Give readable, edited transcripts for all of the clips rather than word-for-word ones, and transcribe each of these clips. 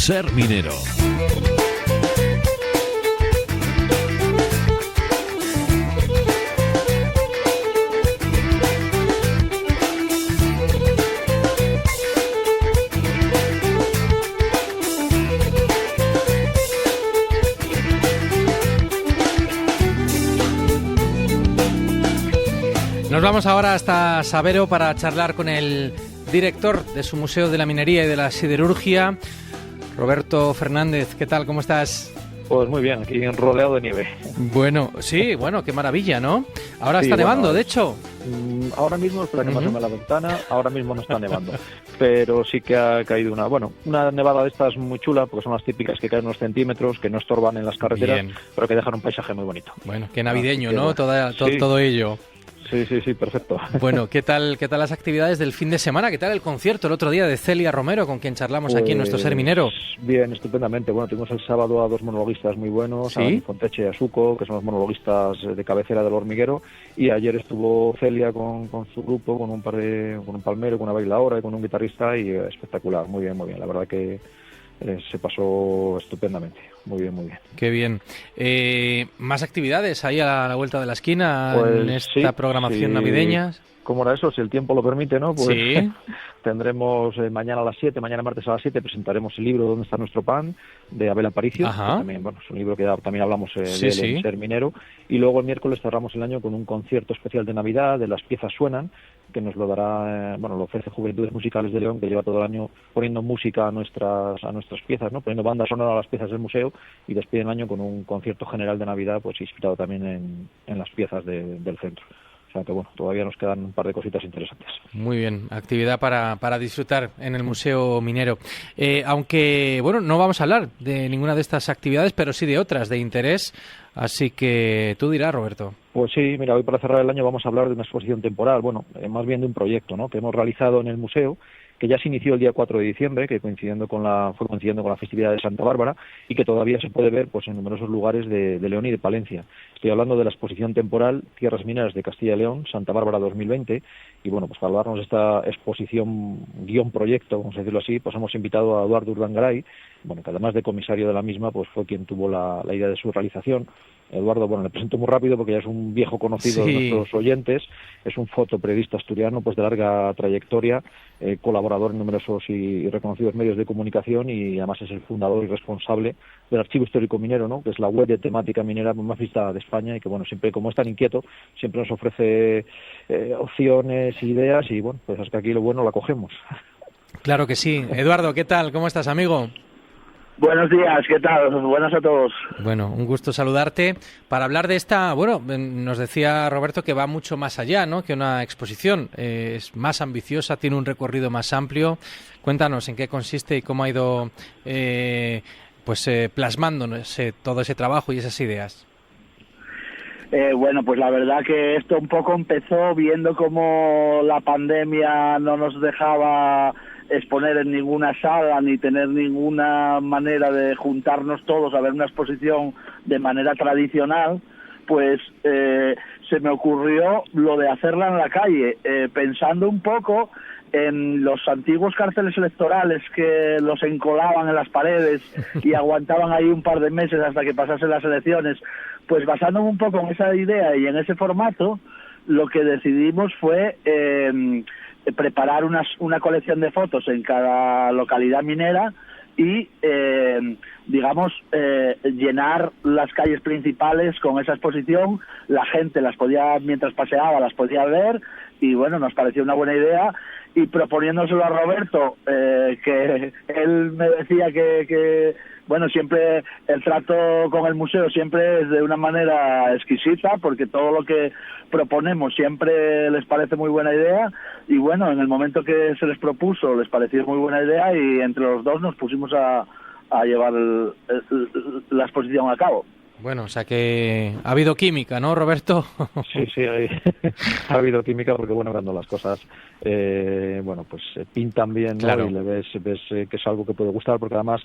Ser Minero. Nos vamos ahora hasta Sabero para charlar con el director de su Museo de la Minería y de la Siderurgia, Roberto Fernández. ¿Qué tal? ¿Cómo estás? Pues muy bien, aquí rodeado de nieve. Bueno, sí, qué maravilla, ¿no? Ahora Sí, está nevando, de hecho. Ahora mismo, espera que me asome la ventana, ahora mismo no está nevando, pero sí que ha caído una nevada de estas muy chula, porque son las típicas que caen unos centímetros, que no estorban en las carreteras, Bien. pero que dejan un paisaje muy bonito. Bueno, qué navideño, Así que, ¿no? bueno, Todo ello. Sí, perfecto. Bueno, ¿qué tal las actividades del fin de semana? ¿Qué tal el concierto el otro día de Celia Romero, con quien charlamos aquí en nuestro Ser Minero? Bien, estupendamente. Bueno, tuvimos el sábado a dos monologuistas muy buenos, ¿Sí? a Dani Fonteche y a Suco, que son los monologuistas de cabecera del Hormiguero, y ayer estuvo Celia con su grupo, con un palmero, con una bailaora y con un guitarrista, y espectacular, muy bien, la verdad que se pasó estupendamente, muy bien. Qué bien. ¿Más actividades ahí a la vuelta de la esquina Pues en esta sí, programación sí. navideña? ¿Cómo era eso? Si el tiempo lo permite, ¿no? Pues Sí. tendremos mañana martes a las 7, presentaremos el libro ¿Dónde está nuestro pan?, de Abel Aparicio. Ajá. Que también, es un libro que también hablamos de Sí, él sí. en Ser Minero. Y luego el miércoles cerramos el año con un concierto especial de Navidad de Las Piezas Suenan, que nos lo dará, lo ofrece Juventudes Musicales de León, que lleva todo el año poniendo música a nuestras piezas, ¿no? Poniendo banda sonora a las piezas del museo, y despide el año con un concierto general de Navidad, pues inspirado también en las piezas del centro. O sea que bueno, todavía nos quedan un par de cositas interesantes. Muy bien, actividad para disfrutar en el Museo Minero. Aunque, no vamos a hablar de ninguna de estas actividades, pero sí de otras de interés. Así que tú dirás, Roberto. Pues sí, mira, hoy para cerrar el año vamos a hablar de una exposición temporal, más bien de un proyecto, ¿no?, que hemos realizado en el museo, que ya se inició el día 4 de diciembre, que fue coincidiendo con la festividad de Santa Bárbara, y que todavía se puede ver pues en numerosos lugares de León y de Palencia. Estoy hablando de la exposición temporal Tierras Mineras de Castilla y León, Santa Bárbara 2020, y pues para hablarnos de esta exposición guión proyecto, vamos a decirlo así, pues hemos invitado a Eduardo Urdangaray, que además de comisario de la misma, pues fue quien tuvo la idea de su realización. Eduardo, le presento muy rápido porque ya es un viejo conocido de nuestros oyentes, es un fotoperiodista asturiano pues de larga trayectoria, colaborador en numerosos y reconocidos medios de comunicación, y además es el fundador y responsable del Archivo Histórico Minero, ¿no?, que es la web de temática minera más visitada de España, y que siempre, como es tan inquieto, siempre nos ofrece opciones, ideas, y pues es que aquí lo bueno lo acogemos. Claro que sí. Eduardo, ¿qué tal? ¿Cómo estás, amigo? Buenos días, ¿qué tal? Buenas a todos. Bueno, un gusto saludarte para hablar de esta, nos decía Roberto que va mucho más allá, ¿no?, que una exposición, es más ambiciosa, tiene un recorrido más amplio. Cuéntanos en qué consiste y cómo ha ido plasmándose todo ese trabajo y esas ideas. Pues la verdad que esto un poco empezó viendo cómo la pandemia no nos dejaba exponer en ninguna sala ni tener ninguna manera de juntarnos todos a ver una exposición de manera tradicional, pues se me ocurrió lo de hacerla en la calle, pensando un poco en los antiguos carteles electorales que los encolaban en las paredes y aguantaban ahí un par de meses hasta que pasasen las elecciones. Pues basándome un poco en esa idea y en ese formato, lo que decidimos fue preparar una colección de fotos en cada localidad minera y, llenar las calles principales con esa exposición. La gente mientras paseaba, las podía ver, y nos pareció una buena idea. Y proponiéndoselo a Roberto, que él me decía que siempre el trato con el museo siempre es de una manera exquisita, porque todo lo que proponemos siempre les parece muy buena idea, y en el momento que se les propuso les pareció muy buena idea, y entre los dos nos pusimos a llevar la exposición a cabo. Bueno, o sea que ha habido química, ¿no, Roberto? Sí, sí, ha habido química porque, bueno, cuando las cosas, pues pintan bien, ¿no? Claro. Y le ves que es algo que puede gustar, porque además,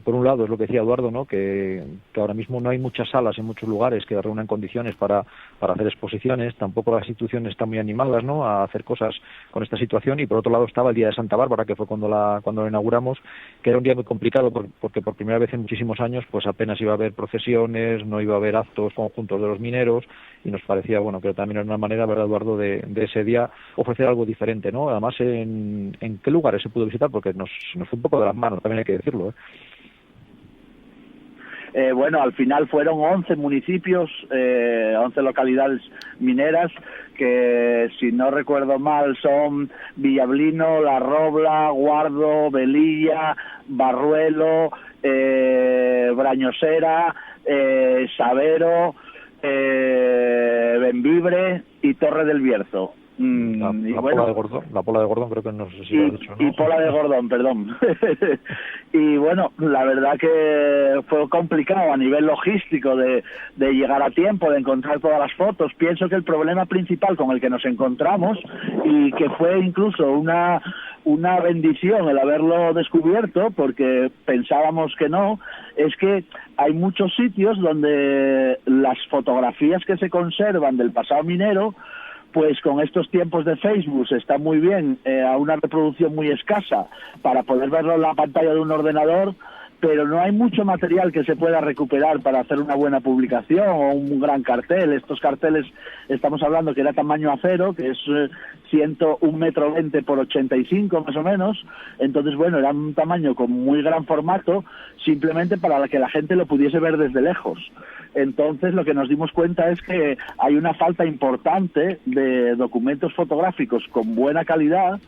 por un lado, es lo que decía Eduardo, ¿no? Que ahora mismo no hay muchas salas en muchos lugares que reúnan condiciones para hacer exposiciones, tampoco las instituciones están muy animadas, ¿no? A hacer cosas con esta situación, y por otro lado estaba el Día de Santa Bárbara, que fue cuando lo inauguramos, que era un día muy complicado porque por primera vez en muchísimos años pues apenas iba a haber procesiones, no iba a haber actos conjuntos de los mineros, y nos parecía, bueno, que también era una manera, ¿verdad, Eduardo, de ese día ofrecer algo diferente, ¿no? Además, ¿en qué lugares se pudo visitar? Porque nos fue un poco de las manos, también hay que decirlo, Bueno, al final fueron 11 municipios, 11 localidades mineras, que si no recuerdo mal son Villablino, La Robla, Guardo, Velilla, Barruelo, Brañosera, Sabero, Bembibre y Torre del Bierzo. La Pola de Gordón, creo que no sé si lo he dicho, ¿no? Y Pola de Gordón, perdón. Y bueno, la verdad que fue complicado a nivel logístico de llegar a tiempo, de encontrar todas las fotos. Pienso que el problema principal con el que nos encontramos, y que fue incluso una bendición el haberlo descubierto, porque pensábamos que no, es que hay muchos sitios donde las fotografías que se conservan del pasado minero, pues con estos tiempos de Facebook está muy bien, a una reproducción muy escasa para poder verlo en la pantalla de un ordenador, pero no hay mucho material que se pueda recuperar para hacer una buena publicación o un gran cartel. Estos carteles, estamos hablando que era tamaño acero, que es 101 metro 20 por 85 más o menos. Entonces, bueno, era un tamaño con muy gran formato, simplemente para que la gente lo pudiese ver desde lejos. Entonces, lo que nos dimos cuenta es que hay una falta importante de documentos fotográficos con buena calidad.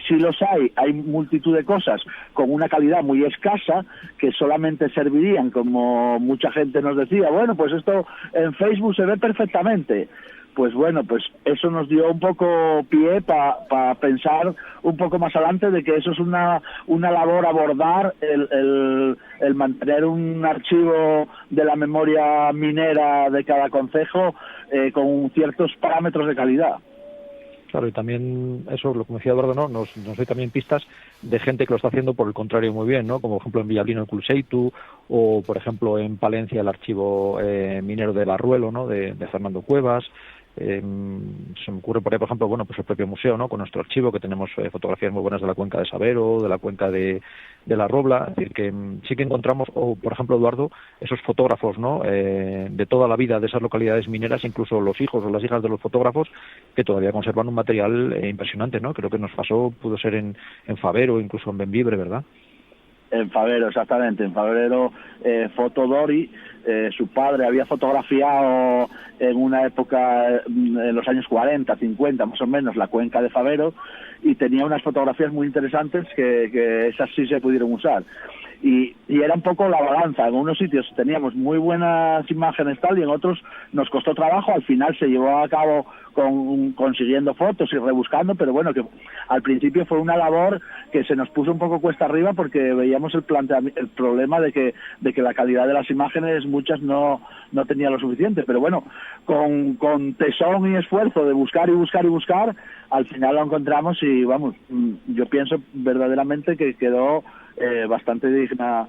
Sí los hay multitud de cosas con una calidad muy escasa que solamente servirían, como mucha gente nos decía, bueno, pues esto en Facebook se ve perfectamente. Pues bueno, pues eso nos dio un poco pie para pensar un poco más adelante de que eso es una labor abordar, el mantener un archivo de la memoria minera de cada concejo con ciertos parámetros de calidad. Claro, y también eso, lo que decía Eduardo, ¿no? Nos doy también pistas de gente que lo está haciendo por el contrario muy bien, ¿no? Como por ejemplo en Villablino el Culseitu, o por ejemplo en Palencia el archivo minero de Barruelo, ¿no? De Fernando Cuevas. Se me ocurre por ahí, por ejemplo, bueno, pues el propio museo, ¿no? Con nuestro archivo, que tenemos fotografías muy buenas de la cuenca de Sabero, de la cuenca de La Robla. Es decir, que sí que encontramos, o por ejemplo, Eduardo, esos fotógrafos, ¿no? De toda la vida de esas localidades mineras, incluso los hijos o las hijas de los fotógrafos, que todavía conservan un material impresionante, ¿no? Creo que nos pasó, pudo ser en Favero, incluso en Bembibre, ¿verdad? En Favero, exactamente. En Favero, Fotodori, su padre había fotografiado en una época, en los años 40, 50 más o menos, la cuenca de Favero, y tenía unas fotografías muy interesantes que esas sí se pudieron usar. Y era un poco la balanza. En unos sitios teníamos muy buenas imágenes tal, y en otros nos costó trabajo. Al final se llevó a cabo consiguiendo fotos y rebuscando, pero bueno, que al principio fue una labor que se nos puso un poco cuesta arriba, porque veíamos el problema de que la calidad de las imágenes, muchas no tenía lo suficiente, pero bueno, con tesón y esfuerzo de buscar y buscar y buscar, al final lo encontramos, y vamos, yo pienso verdaderamente que quedó bastante digna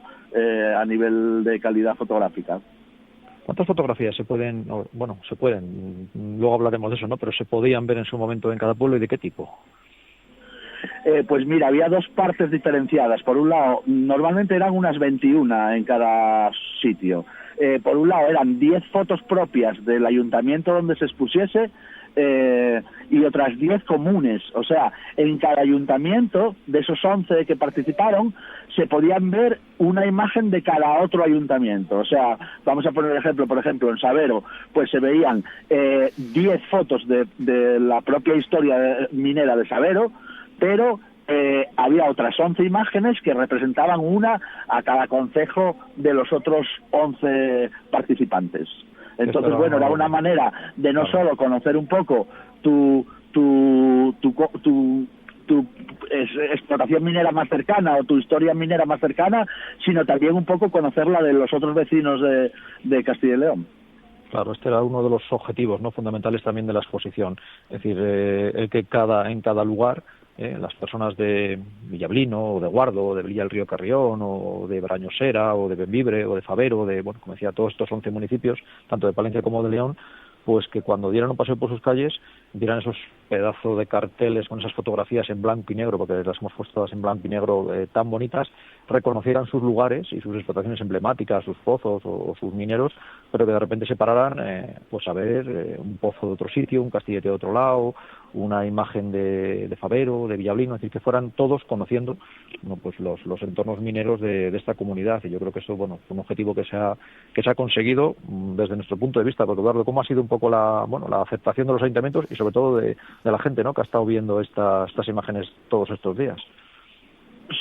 a nivel de calidad fotográfica. ¿Cuántas fotografías se pueden, luego hablaremos de eso, ¿no? Pero se podían ver en su momento en cada pueblo, y de qué tipo? Pues mira, había dos partes diferenciadas. Por un lado, normalmente eran unas 21 en cada sitio. Por un lado eran 10 fotos propias del ayuntamiento donde se expusiese, y otras 10 comunes. O sea, en cada ayuntamiento, de esos 11 que participaron, se podían ver una imagen de cada otro ayuntamiento. O sea, vamos a poner ejemplo, por ejemplo, en Sabero, pues se veían 10 fotos de la propia historia minera de Sabero, pero había otras 11 imágenes que representaban una a cada concejo de los otros 11 participantes. Entonces, bueno, era una manera de no solo conocer un poco tu explotación minera más cercana o tu historia minera más cercana, sino también un poco conocer la de los otros vecinos de Castilla y León. Claro, este era uno de los objetivos, ¿no?, fundamentales también de la exposición. Es decir, el que en cada lugar las personas de Villablino, o de Guardo, o de Villa del Río Carrión, o de Brañosera, o de Bembibre, o de Favero, bueno, como decía, todos estos 11 municipios, tanto de Palencia como de León, pues que cuando dieran un paseo por sus calles, dieran esos pedazos de carteles con esas fotografías en blanco y negro, porque las hemos puesto todas en blanco y negro, tan bonitas, reconocieran sus lugares y sus explotaciones emblemáticas, sus pozos o sus mineros, pero que de repente se pararan, pues a ver un pozo de otro sitio, un castillete de otro lado, una imagen de Favero, de Villablino, es decir, que fueran todos conociendo, bueno, pues los entornos mineros de esta comunidad. Y yo creo que eso, bueno, es un objetivo que se ha conseguido desde nuestro punto de vista. Porque, Eduardo, ¿cómo ha sido un poco la aceptación de los ayuntamientos y sobre todo de la gente, ¿no?, que ha estado viendo estas imágenes todos estos días?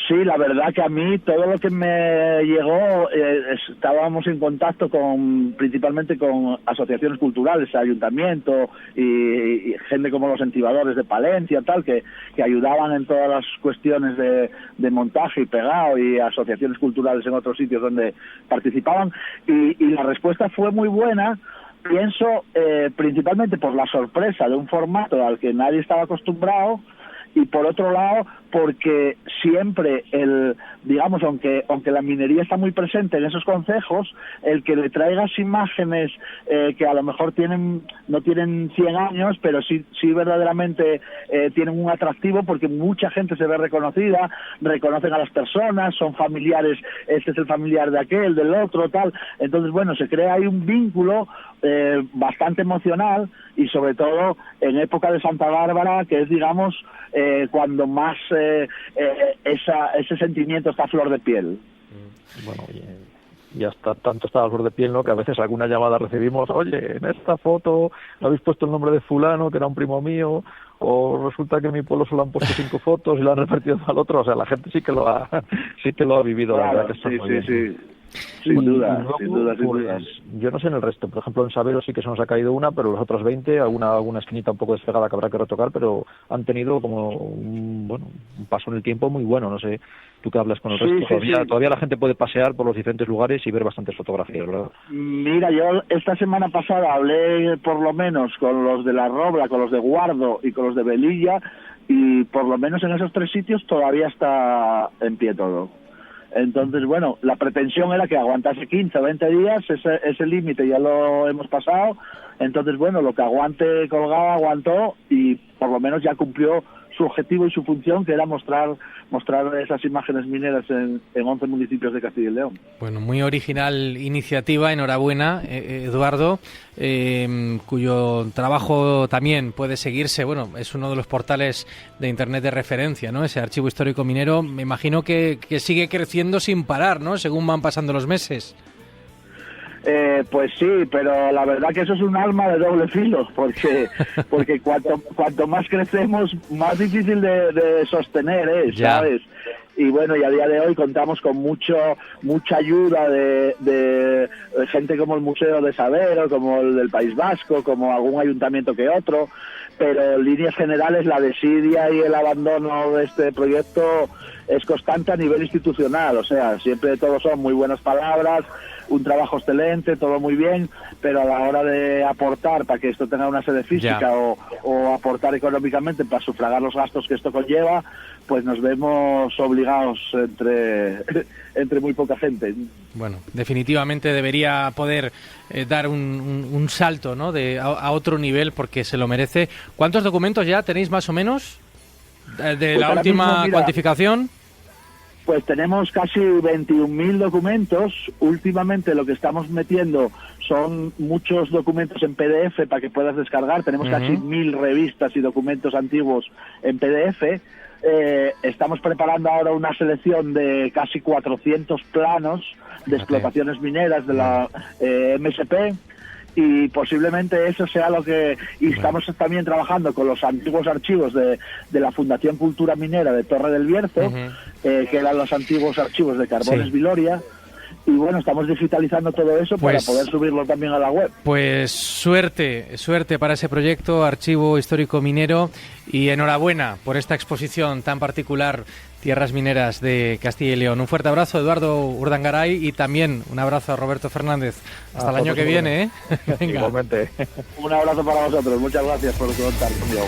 Sí, la verdad que a mí todo lo que me llegó, estábamos en contacto principalmente con asociaciones culturales, ayuntamiento y gente como los Entibadores de Palencia, tal, que ayudaban en todas las cuestiones de montaje y pegado, y asociaciones culturales en otros sitios donde participaban, y la respuesta fue muy buena. Pienso principalmente por la sorpresa de un formato al que nadie estaba acostumbrado, y por otro lado porque siempre digamos, aunque la minería está muy presente en esos concejos, el que le traigas imágenes que a lo mejor no tienen 100 años, pero sí verdaderamente tienen un atractivo, porque mucha gente se ve reconocida, reconocen a las personas, son familiares, este es el familiar de aquel, del otro, tal. Entonces, bueno, se crea ahí un vínculo bastante emocional, y sobre todo en época de Santa Bárbara, que es, digamos, cuando más ese sentimiento está a flor de piel. Bueno, y hasta tanto está a flor de piel, ¿no?, que a veces alguna llamada recibimos: oye, en esta foto habéis puesto el nombre de fulano, que era un primo mío, o resulta que en mi pueblo solo han puesto 5 fotos y lo han repartido al otro. O sea, la gente sí que lo ha vivido. Claro, la verdad, que sí. Sin duda. Yo no sé en el resto, por ejemplo en Sabero sí que se nos ha caído una, pero los otros 20, alguna esquinita un poco despegada que habrá que retocar, pero han tenido como un paso en el tiempo muy bueno. No sé, tú que hablas con el resto, todavía la gente puede pasear por los diferentes lugares y ver bastantes fotografías, ¿verdad? Mira, yo esta semana pasada hablé por lo menos con los de La Robla, con los de Guardo y con los de Velilla, y por lo menos en esos 3 sitios todavía está en pie todo. Entonces, bueno, la pretensión era que aguantase 15 o 20 días, ese límite ya lo hemos pasado. Entonces, bueno, lo que aguante colgado, aguantó, y por lo menos ya cumplió su objetivo y su función, que era mostrar esas imágenes mineras en 11 municipios de Castilla y León. Bueno, muy original iniciativa, enhorabuena, Eduardo, cuyo trabajo también puede seguirse. Bueno, es uno de los portales de Internet de referencia, ¿no?, ese archivo histórico minero. Me imagino que sigue creciendo sin parar, ¿no?, según van pasando los meses. Pues sí, pero la verdad que eso es un arma de doble filo, porque cuanto más crecemos, más difícil de sostener es, ¿sabes? Y bueno, y a día de hoy contamos con mucha ayuda de gente como el Museo de Sabero, como el del País Vasco, como algún ayuntamiento que otro, pero en líneas generales la desidia y el abandono de este proyecto es constante a nivel institucional. O sea, siempre todos son muy buenas palabras, un trabajo excelente, todo muy bien, pero a la hora de aportar para que esto tenga una sede física o aportar económicamente para sufragar los gastos que esto conlleva, pues nos vemos obligados entre muy poca gente. Bueno, definitivamente debería poder dar un salto, ¿no?, a otro nivel, porque se lo merece. ¿Cuántos documentos ya tenéis más o menos de pues la última cuantificación? Pues tenemos casi 21.000 documentos. Últimamente lo que estamos metiendo son muchos documentos en PDF para que puedas descargar. Tenemos casi 1.000 revistas y documentos antiguos en PDF. Estamos preparando ahora una selección de casi 400 planos de explotaciones mineras de la MSP. Y posiblemente eso sea lo que... Y estamos también trabajando con los antiguos archivos de la Fundación Cultura Minera de Torre del Bierzo, que eran los antiguos archivos de Carbones Viloria, bueno, estamos digitalizando todo eso para Pues- poder subirlo también a la web. Pues suerte para ese proyecto Archivo Histórico Minero, y enhorabuena por esta exposición tan particular, Tierras Mineras de Castilla y León. Un fuerte abrazo, Eduardo Urdangaray, y también un abrazo a Roberto Fernández. Hasta el año que viene, ¿eh? Venga. Igualmente. Un abrazo para vosotros, muchas gracias por contar conmigo.